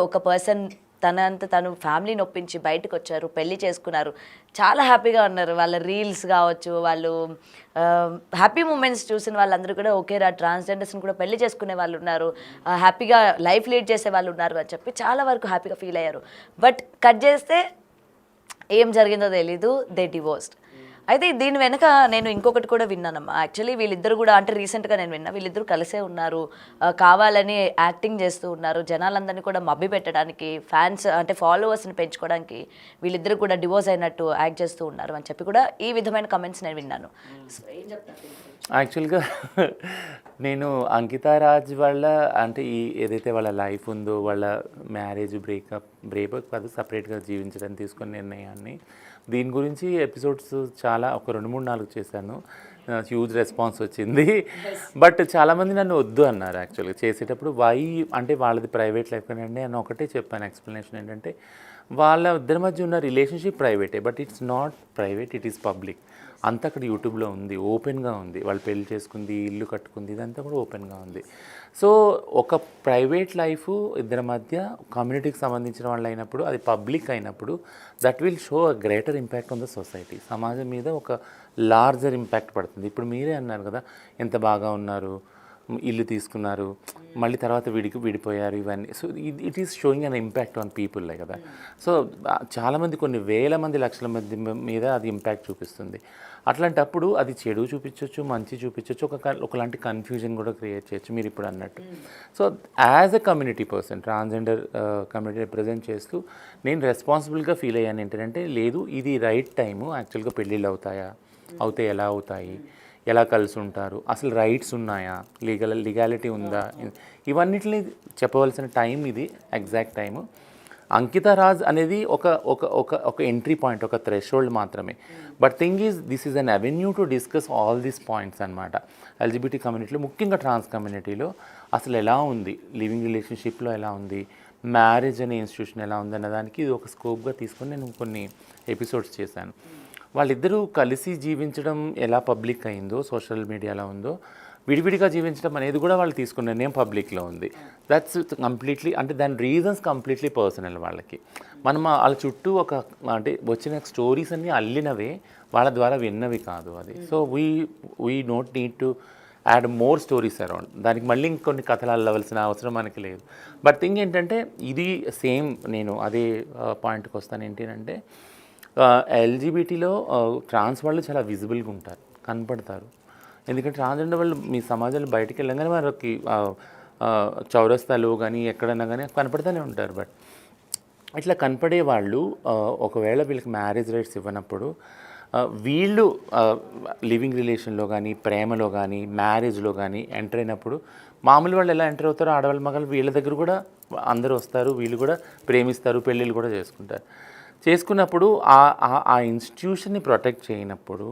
ఒక పర్సన్ తను ఫ్యామిలీని ఒప్పించి బయటకు వచ్చారు, పెళ్లి చేసుకున్నారు, చాలా హ్యాపీగా ఉన్నారు. వాళ్ళ రీల్స్ కావచ్చు, వాళ్ళు హ్యాపీ మూమెంట్స్ చూసిన వాళ్ళందరూ కూడా ఓకేరా ట్రాన్స్జెండర్స్ని కూడా పెళ్లి చేసుకునే వాళ్ళు ఉన్నారు, హ్యాపీగా లైఫ్ లీడ్ చేసే వాళ్ళు ఉన్నారు అని చెప్పి చాలా వరకు హ్యాపీగా ఫీల్ అయ్యారు. బట్ కట్ చేస్తే ఏం జరిగిందో తెలీదు, దే డివోర్స్డ్. అయితే దీని వెనక నేను ఇంకొకటి కూడా విన్నానమ్మా. యాక్చువల్లీ వీళ్ళిద్దరు కూడా అంటే రీసెంట్గా నేను విన్నా, వీళ్ళిద్దరూ కలిసే ఉన్నారు, కావాలని యాక్టింగ్ చేస్తూ ఉన్నారు, జనాలందరినీ కూడా మభ్య పెట్టడానికి, ఫ్యాన్స్ అంటే ఫాలోవర్స్ని పెంచుకోవడానికి వీళ్ళిద్దరు కూడా డివోర్స్ అయినట్టు యాక్ట్ చేస్తూ ఉన్నారు అని చెప్పి కూడా ఈ విధమైన కమెంట్స్ నేను విన్నాను. సో ఏం చెప్తాను? యాక్చువల్గా నేను అంకితా రాజ్ వాళ్ళ అంటే ఏదైతే వాళ్ళ లైఫ్ ఉందో, వాళ్ళ మ్యారేజ్ బ్రేకప్ కాదు, సపరేట్గా జీవించడానికి తీసుకున్న నిర్ణయాన్ని, దీని గురించి ఎపిసోడ్స్ చాలా ఒక 2-3-4 చేశాను. హ్యూజ్ రెస్పాన్స్ వచ్చింది. బట్ చాలామంది నన్ను వద్దు అన్నారు యాక్చువల్గా చేసేటప్పుడు. అంటే వాళ్ళది ప్రైవేట్ లైఫ్ అండి అని ఒకటే చెప్పాను. ఎక్స్ప్లెనేషన్ ఏంటంటే వాళ్ళ ఇద్దరి మధ్య ఉన్న రిలేషన్షిప్ ప్రైవేటే, but it's not private, it is public. అంతా అక్కడ యూట్యూబ్లో ఉంది, ఓపెన్గా ఉంది. వాళ్ళు పెళ్లి చేసుకుంది, ఇల్లు కట్టుకుంది, ఇదంతా కూడా ఓపెన్గా ఉంది. సో ఒక ప్రైవేట్ లైఫ్ ఇద్దరి మధ్య కమ్యూనిటీకి సంబంధించిన వాళ్ళు అయినప్పుడు, అది పబ్లిక్ అయినప్పుడు, that will show a greater impact on the society. సమాజం మీద ఒక లార్జర్ ఇంపాక్ట్ పడుతుంది. ఇప్పుడు మీరే అన్నారు కదా, ఎంత బాగా ఉన్నారు, ఇల్లు తీసుకున్నారు, మళ్ళీ తర్వాత విడిపోయారు, ఇవన్నీ. So it is showing an impact on people కదా. సో చాలామంది, కొన్ని వేల మంది, లక్షల మంది మీద అది ఇంపాక్ట్ చూపిస్తుంది. అట్లాంటప్పుడు అది చెడు చూపించవచ్చు, మంచి చూపించవచ్చు, ఒకలాంటి కన్ఫ్యూజన్ కూడా క్రియేట్ చేయొచ్చు మీరు ఇప్పుడు అన్నట్టు. So as a community person, transgender community represent చేస్తూ నేను రెస్పాన్సిబుల్గా ఫీల్ అయ్యాను. ఏంటంటే లేదు, ఇది రైట్ టైము. యాక్చువల్గా పెళ్ళిళ్ళు అవుతే ఎలా అవుతాయి, ఎలా కలిసి ఉంటారు, అసలు రైట్స్ ఉన్నాయా, లీగాలిటీ ఉందా, ఇవన్నిటిని చెప్పవలసిన టైం ఇది, ఎగ్జాక్ట్ టైము. అంకితా రాజ్ అనేది ఒక ఎంట్రీ పాయింట్, ఒక థ్రెషోల్డ్ మాత్రమే. But thing is, this is an avenue to discuss all these points అనమాట. ఎల్జిబిటీ కమ్యూనిటీలో, ముఖ్యంగా ట్రాన్స్ కమ్యూనిటీలో అసలు ఎలా ఉంది, లివింగ్ రిలేషన్షిప్లో ఎలా ఉంది, మ్యారేజ్ అనే ఇన్స్టిట్యూషన్ ఎలా ఉంది అన్నదానికి ఇది ఒక స్కోప్గా తీసుకొని నేను కొన్ని ఎపిసోడ్స్ చేశాను. వాళ్ళిద్దరూ కలిసి జీవించడం ఎలా పబ్లిక్ అయిందో, సోషల్ మీడియాలో ఉందో, విడివిడిగా జీవించడం అనేది కూడా వాళ్ళు తీసుకున్న నిర్ణయం పబ్లిక్లో ఉంది. దట్స్ కంప్లీట్లీ, అంటే దాని రీజన్స్ కంప్లీట్లీ పర్సనల్ వాళ్ళకి. మనం వాళ్ళ చుట్టూ అంటే వచ్చిన స్టోరీస్ అన్నీ అల్లినవే, వాళ్ళ ద్వారా విన్నవి కాదు అది. So we don't need to add more stories around. దానికి మళ్ళీ ఇంకొన్ని కథలు అల్లవలసిన అవసరం మనకి లేదు. బట్ థింగ్ ఏంటంటే, ఇది సేమ్, నేను అదే పాయింట్కి వస్తాను. ఏంటంటే ఎల్జిబిటీలో ట్రాన్స్ వాళ్ళు చాలా విజిబుల్గా ఉంటారు, కనపడతారు. ఎందుకంటే ట్రాన్స్జెండర్ వాళ్ళు మీ సమాజంలో బయటికి వెళ్ళగానే వారికి చౌరస్తాలో కానీ ఎక్కడన్నా కానీ కనపడుతూనే ఉంటారు. బట్ ఇట్లా కనపడే వాళ్ళు ఒకవేళ వీళ్ళకి మ్యారేజ్ రైట్స్ ఇవ్వనప్పుడు, వీళ్ళు లివింగ్ రిలేషన్లో కానీ, ప్రేమలో కానీ, మ్యారేజ్లో కానీ ఎంటర్ అయినప్పుడు, మామూలు వాళ్ళు ఎలా ఎంటర్ అవుతారో ఆడవాళ్ళ మగలు వీళ్ళ దగ్గర కూడా అందరూ వస్తారు, వీళ్ళు కూడా ప్రేమిస్తారు, పెళ్ళిళ్ళు కూడా చేసుకున్నప్పుడు ఆ ఇన్స్టిట్యూషన్ని ప్రొటెక్ట్ చేయనప్పుడు,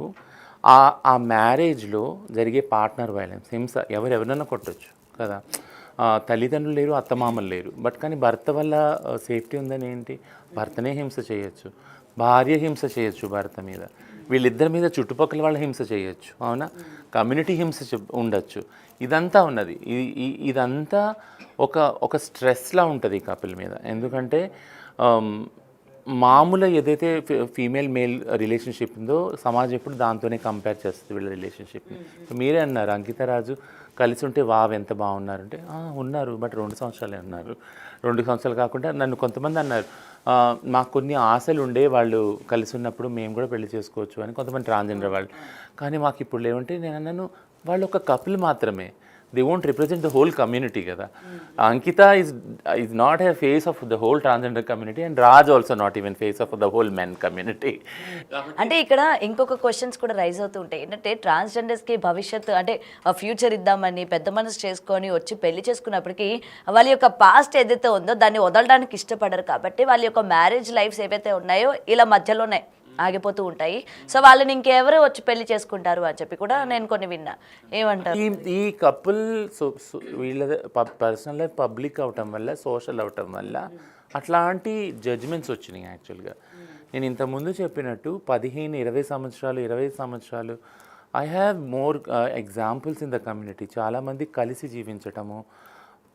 ఆ మ్యారేజ్లో జరిగే పార్ట్నర్ వైలెన్స్, హింస, ఎవరెవరైనా కొట్టచ్చు కదా. తల్లిదండ్రులు లేరు, అత్తమామలు లేరు, బట్ కానీ భర్త వల్ల సేఫ్టీ ఉందని ఏంటి, భర్తనే హింస చేయొచ్చు, భార్య హింస చేయొచ్చు భర్త మీద, వీళ్ళిద్దరి మీద చుట్టుపక్కల వాళ్ళ హింస చేయొచ్చు, అవునా, కమ్యూనిటీ హింస ఉండొచ్చు. ఇదంతా ఉన్నది. ఇదంతా ఒక స్ట్రెస్లా ఉంటుంది ఈ కపుల్ మీద. ఎందుకంటే మామూలు ఏదైతే ఫీమేల్ మేల్ రిలేషన్షిప్ ఉందో, సమాజం ఎప్పుడు దాంతోనే కంపేర్ చేస్తుంది వీళ్ళ రిలేషన్షిప్ని. మీరే అన్నారు, అంకితా రాజు కలిసి ఉంటే ఎంత బాగున్నారంటే, ఉన్నారు, బట్ 2 సంవత్సరాలే ఉన్నారు. 2 సంవత్సరాలు కాకుండా నన్ను కొంతమంది అన్నారు, మాకు కొన్ని ఆశలు ఉండే, వాళ్ళు కలిసి ఉన్నప్పుడు మేము కూడా పెళ్లి చేసుకోవచ్చు అని కొంతమంది ట్రాన్స్జెండర్ వాళ్ళు. కానీ మాకు ఇప్పుడు లేవంటే నేను అన్నాను, వాళ్ళు ఒక కపుల్ మాత్రమే, they won't represent the whole community కదా. Ankita is not a face of the whole transgender community, and Raj also not even face of the whole men community. అంటే ఇక్కడ ఇంకొక క్వశ్చన్స్ కూడా రైజ్ అవుతూ ఉంటాయి. ఏంటంటే ట్రాన్స్జెండర్స్కి భవిష్యత్తు అంటే ఫ్యూచర్ ఇద్దామని పెద్ద మనసు చేసుకొని వచ్చి పెళ్లి చేసుకున్నప్పటికీ వాళ్ళ యొక్క పాస్ట్ ఏదైతే ఉందో దాన్ని వదలడానికి ఇష్టపడరు. కాబట్టి వాళ్ళ యొక్క మ్యారేజ్ లైఫ్స్ ఏవైతే ఉన్నాయో ఇలా మధ్యలోనే ఆగిపోతూ ఉంటాయి. సో వాళ్ళని ఇంకెవరు వచ్చి పెళ్లి చేసుకుంటారు అని చెప్పి కూడా నేను కొన్ని విన్నా. ఏమంటారు? ఈ కపుల్ వీళ్ళ పర్సనల్ లైఫ్ పబ్లిక్ అవటం వల్ల, సోషల్ అవటం వల్ల అట్లాంటి జడ్జ్మెంట్స్ వచ్చినాయి. యాక్చువల్గా నేను ఇంతకుముందు చెప్పినట్టు 15-20 సంవత్సరాలు, 20 సంవత్సరాలు, I have more examples in the community. చాలామంది కలిసి జీవించటము,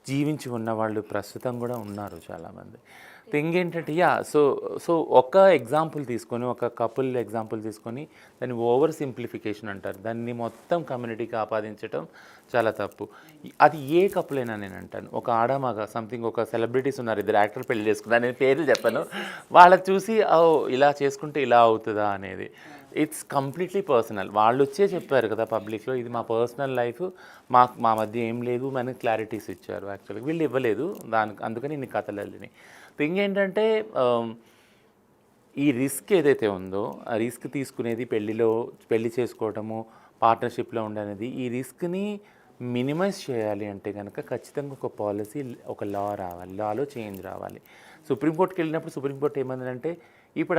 జీవించి ఉన్న వాళ్ళు ప్రస్తుతం కూడా ఉన్నారు చాలామంది. థింగ్ ఏంటంటే సో ఒక ఎగ్జాంపుల్ తీసుకొని, ఒక కపుల్ ఎగ్జాంపుల్ తీసుకొని దాన్ని ఓవర్ సింప్లిఫికేషన్ అంటారు. దాన్ని మొత్తం కమ్యూనిటీకి ఆపాదించడం చాలా తప్పు. అది ఏ కపుల్ అయినా నేను అంటాను. ఒక ఆడమగ సంథింగ్ ఒక సెలబ్రిటీస్ ఉన్నారు, ఇద్దరు యాక్టర్ పెళ్లి చేసుకున్నారు, నేను పేర్లు చెప్పాను. వాళ్ళకి చూసి ఇలా చేసుకుంటే ఇలా అవుతుందా అనేది ఇట్స్ కంప్లీట్లీ పర్సనల్. వాళ్ళు వచ్చే చెప్పారు కదా పబ్లిక్లో, ఇది మా పర్సనల్ లైఫ్, మా మధ్య ఏం లేదు, మనకి క్లారిటీస్ ఇచ్చారు. యాక్చువల్గా వీళ్ళు ఇవ్వలేదు అందుకని ఇన్ని కథలు వెళ్ళినాయి. థింగ్ ఏంటంటే ఈ రిస్క్ ఏదైతే ఉందో ఆ రిస్క్ తీసుకునేది పెళ్లి చేసుకోవటము, పార్ట్నర్షిప్లో ఉండనేది, ఈ రిస్క్ని మినిమైజ్ చేయాలి అంటే కనుక ఖచ్చితంగా ఒక పాలసీ, ఒక లా రావాలి, లాలో చేంజ్ రావాలి. సుప్రీంకోర్టుకి వెళ్ళినప్పుడు సుప్రీంకోర్టు ఏమందంటే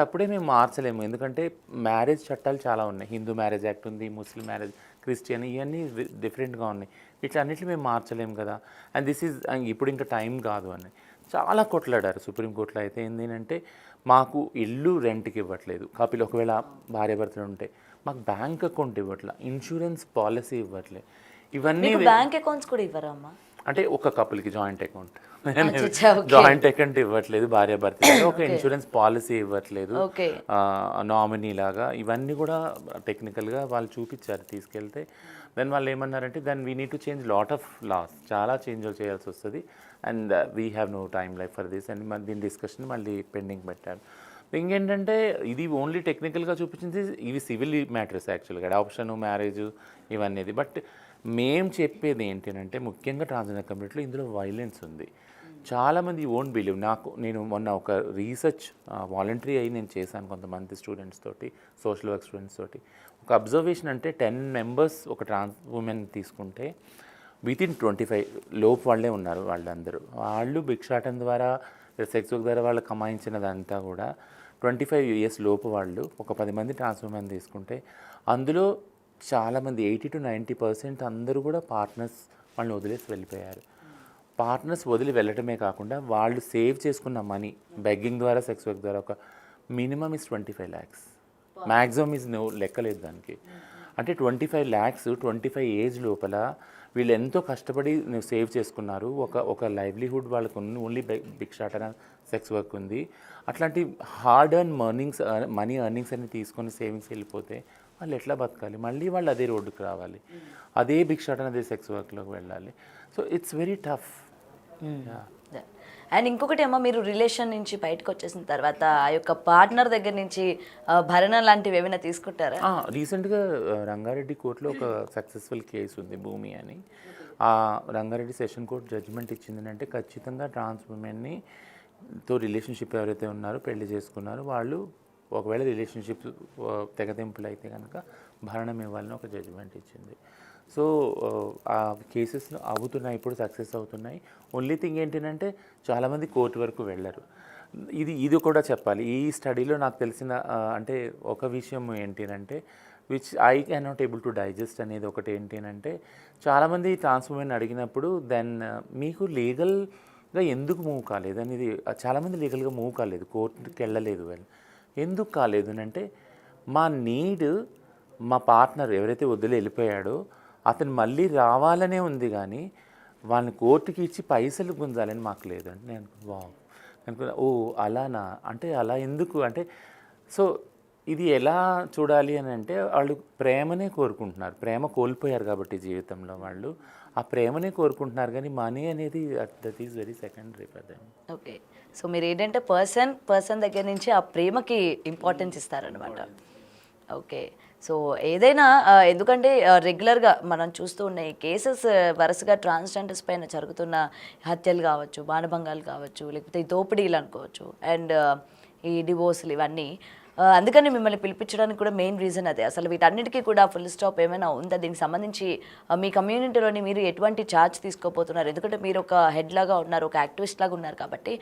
అప్పుడే మేము మార్చలేము, ఎందుకంటే మ్యారేజ్ చట్టాలు చాలా ఉన్నాయి. హిందూ మ్యారేజ్ యాక్ట్ ఉంది, ముస్లిం మ్యారేజ్, క్రిస్టియన్, ఇవన్నీ డిఫరెంట్గా ఉన్నాయి. వీటన్నిటిని మేము మార్చలేము కదా, అండ్ దిస్ ఈజ్ ఇప్పుడు ఇంకా టైం కాదు అని చాలా కొట్లాడారు సుప్రీంకోర్టులో. అయితే ఏంటంటే మాకు ఇల్లు రెంట్కి ఇవ్వట్లేదు కపిల్, ఒకవేళ భార్యాభర్తలు ఉంటే మాకు బ్యాంక్ అకౌంట్ ఇవ్వట్లే, ఇన్సూరెన్స్ పాలసీ ఇవ్వట్లే, ఇవన్నీ బ్యాంక్ అకౌంట్స్ కూడా ఇవ్వరమ్మా. అంటే ఒక కపుల్కి జాయింట్ అకౌంట్, జాయింట్ అకౌంట్ ఇవ్వట్లేదు భార్యాభర్తలు, ఒక ఇన్సూరెన్స్ పాలసీ ఇవ్వట్లేదు, నామినీ లాగా, ఇవన్నీ కూడా టెక్నికల్గా వాళ్ళు చూపించారు తీసుకెళ్తే. దెన్ వాళ్ళు ఏమన్నారంటే then we need to change lot of laws, చాలా చేంజ్ చేయాల్సి వస్తుంది, and we have no time life for this and దీని డిస్కషన్ మళ్ళీ పెండింగ్ పెట్టారు. ఇంకేంటంటే ఇది ఓన్లీ టెక్నికల్గా చూపించింది, ఇవి సివిల్ మ్యాటర్స్ యాక్చువల్గా, అడాప్షన్, మ్యారేజ్ ఇవన్నీ. బట్ మేము చెప్పేది ఏంటంటే ముఖ్యంగా ట్రాన్స్జెండర్ కమ్యూనిటీలో ఇందులో వైలెన్స్ ఉంది. చాలామంది ఓంట్ బిలీవ్. నేను మొన్న ఒక రీసెర్చ్ వాలంటరీ అయ్యి నేను చేశాను కొంతమంది స్టూడెంట్స్ తోటి, సోషల్ వర్క్ స్టూడెంట్స్ తోటి. ఒక అబ్జర్వేషన్ అంటే 10 మెంబర్స్ ఒక ట్రాన్స్ ఉమెన్ తీసుకుంటే వితిన్ 25 లోపు వాళ్ళే ఉన్నారు. వాళ్ళు భిక్షాటం ద్వారా, సెక్స్ వర్క్ ద్వారా వాళ్ళు కమాయించినదంతా కూడా 25 years లోపు వాళ్ళు ఒక 10 మంది ట్రాన్స్ ఉమెన్ తీసుకుంటే అందులో చాలామంది 80 to 90% అందరూ కూడా పార్ట్నర్స్ వాళ్ళని వదిలేసి వెళ్ళిపోయారు. పార్ట్నర్స్ వదిలి వెళ్ళటమే కాకుండా వాళ్ళు సేవ్ చేసుకున్న మనీ బెగ్గింగ్ ద్వారా, సెక్స్ వర్క్ ద్వారా ఒక minimum is 25 lakhs, maximum is లెక్కలేదు దానికి. అంటే 25 lakhs 25 ఏజ్ లోపల వీళ్ళు ఎంతో కష్టపడి సేవ్ చేసుకున్నారు. ఒక లైవ్లీహుడ్ వాళ్ళకు ఓన్లీ భిక్షాటన, సెక్స్ వర్క్ ఉంది. అట్లాంటి హార్డ్ ఎర్న్ మనీ ఎర్నింగ్స్ అన్ని తీసుకొని సేవింగ్స్ వెళ్ళిపోతే వాళ్ళు ఎట్లా బతకాలి? మళ్ళీ వాళ్ళు అదే రోడ్డుకు రావాలి, అదే భిక్షాటన, అదే సెక్స్ వర్క్లోకి వెళ్ళాలి. So it's very tough. And ఇంకొకటి ఏమో, మీరు రిలేషన్ నుంచి బయటకు వచ్చేసిన తర్వాత ఆ యొక్క పార్ట్నర్ దగ్గర నుంచి భరణం లాంటివి ఏమైనా తీసుకుంటారా? రీసెంట్గా రంగారెడ్డి కోర్టులో ఒక సక్సెస్ఫుల్ కేసు ఉంది, భూమి అని. ఆ రంగారెడ్డి సెషన్ కోర్ట్ జడ్జిమెంట్ ఇచ్చింది అంటే ఖచ్చితంగా ట్రాన్స్ ఉమెన్ని తో రిలేషన్షిప్ ఎవరైతే ఉన్నారో, పెళ్లి చేసుకున్నారో, వాళ్ళు ఒకవేళ రిలేషన్షిప్ తెగతింపులు అయితే కనుక భరణం ఇవ్వాలని ఒక జడ్జిమెంట్ ఇచ్చింది. సో ఆ కేసెస్ అవుతున్నాయి, ఇప్పుడు సక్సెస్ అవుతున్నాయి. ఓన్లీ థింగ్ ఏంటంటే చాలామంది కోర్టు వరకు వెళ్ళరు. ఇది కూడా చెప్పాలి. ఈ స్టడీలో నాకు తెలిసిన అంటే ఒక విషయం ఏంటంటే which I can not able to digest అనేది ఒకటి ఏంటంటే, చాలామంది ట్రాన్స్ ఉమెన్ అడిగినప్పుడు దెన్ మీకు లీగల్గా ఎందుకు మూవ్ కాలేదు అనేది, చాలామంది లీగల్గా మూవ్ కాలేదు, కోర్టుకి వెళ్ళలేదు. ఎందుకు కాలేదు అంటే మా నీడ్, మా పార్ట్నర్ ఎవరైతే వదిలి వెళ్ళిపోయాడో అతను మళ్ళీ రావాలనే ఉంది, కానీ వాళ్ళని కోర్టుకి ఇచ్చి పైసలు గుంజాలని మాకు లేదండి. నేను అనుకున్నా ఓ అలానా, అంటే అలా ఎందుకు అంటే, సో ఇది ఎలా చూడాలి అని అంటే వాళ్ళు ప్రేమనే కోరుకుంటున్నారు, ప్రేమ కోల్పోయారు కాబట్టి జీవితంలో వాళ్ళు ఆ ప్రేమనే కోరుకుంటున్నారు, కానీ మనీ అనేది that is very secondary for them. Okay, so మీరు ఏంటంటే పర్సన్ దగ్గర నుంచి ఆ ప్రేమకి ఇంపార్టెన్స్ ఇస్తారనమాట. ఓకే, సో ఏదైనా ఎందుకంటే రెగ్యులర్గా మనం చూస్తూ ఉన్న ఈ కేసెస్ వరుసగా ట్రాన్స్జెండర్స్ పైన జరుగుతున్న హత్యలు కావచ్చు, మానభంగాలు కావచ్చు, లేకపోతే ఈ దోపిడీలు అనుకోవచ్చు, అండ్ ఈ డివోర్స్లు, ఇవన్నీ అందుకని మిమ్మల్ని పిలిపించడానికి కూడా మెయిన్ రీజన్ అదే. అసలు వీటన్నిటికీ కూడా ఫుల్ స్టాప్ ఏమైనా ఉందా? దీనికి సంబంధించి మీ కమ్యూనిటీలోని మీరు ఎటువంటి ఛార్జ్ తీసుకోబోతున్నారు? ఎందుకంటే మీరు ఒక హెడ్ లాగా ఉన్నారు, ఒక యాక్టివిస్ట్ లాగా ఉన్నారు కాబట్టి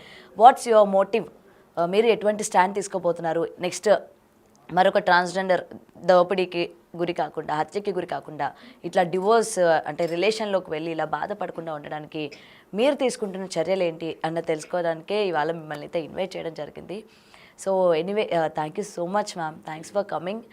వాట్స్ యువర్ మోటివ్? మీరు ఎటువంటి స్టాండ్ తీసుకోబోతున్నారు? నెక్స్ట్ మరొక ట్రాన్స్జెండర్ దోపిడీకి గురి కాకుండా, హత్యకి గురి కాకుండా, ఇట్లా డివోర్స్ అంటే రిలేషన్లోకి వెళ్ళి ఇలా బాధపడకుండా ఉండడానికి మీరు తీసుకుంటున్న చర్యలు ఏంటి అన్న తెలుసుకోవడానికే ఇవాళ మిమ్మల్ని అయితే ఇన్వైట్ చేయడం జరిగింది. So anyway thank you so much ma'am, thanks for coming.